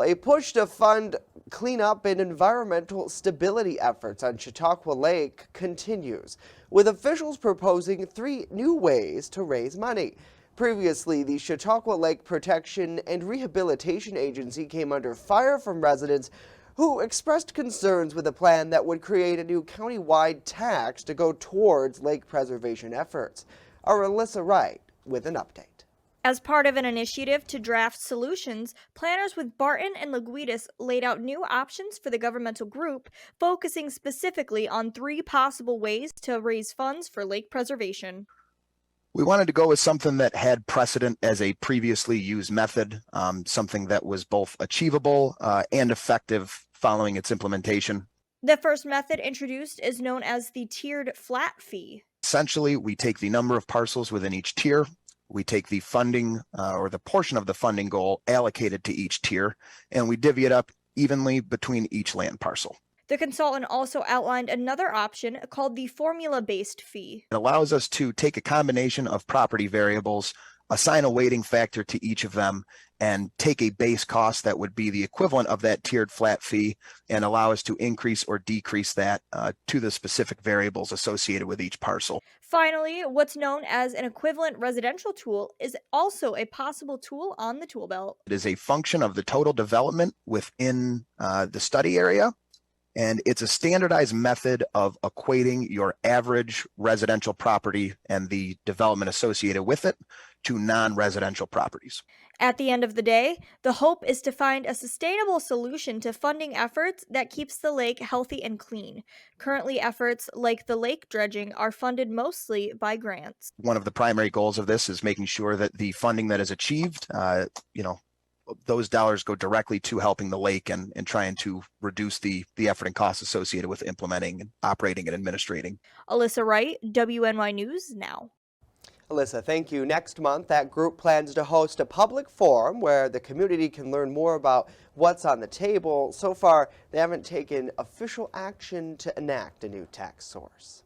A push to fund cleanup and environmental stability efforts on Chautauqua Lake continues, with officials proposing 3 new ways to raise money. Previously, the Chautauqua Lake Protection and Rehabilitation Agency came under fire from residents who expressed concerns with a plan that would create a new county-wide tax to go towards lake preservation efforts. Our Alyssa Wright with an update. As part of an initiative to draft solutions, planners with Barton and Laguitas laid out new options for the governmental group, focusing specifically on 3 possible ways to raise funds for lake preservation. We wanted to go with something that had precedent as a previously used method, something that was both achievable and effective following its implementation. The first method introduced is known as the tiered flat fee. Essentially, we take the number of parcels within each tier. We take the funding or the portion of the funding goal allocated to each tier, and we divvy it up evenly between each land parcel. The consultant also outlined another option called the formula-based fee. It allows us to take a combination of property variables, assign a weighting factor to each of them, and take a base cost that would be the equivalent of that tiered flat fee and allow us to increase or decrease that to the specific variables associated with each parcel. Finally, what's known as an equivalent residential tool is also a possible tool on the tool belt. It is a function of the total development within the study area, and it's a standardized method of equating your average residential property and the development associated with it to non-residential properties. At the end of the day, the hope is to find a sustainable solution to funding efforts that keeps the lake healthy and clean. Currently, efforts like the lake dredging are funded mostly by grants. One of the primary goals of this is making sure that the funding that is achieved, those dollars go directly to helping the lake and trying to reduce the effort and costs associated with implementing, operating, and administrating. Alyssa Wright, WNY News Now. Alyssa, thank you. Next month, that group plans to host a public forum where the community can learn more about what's on the table. So far, they haven't taken official action to enact a new tax source.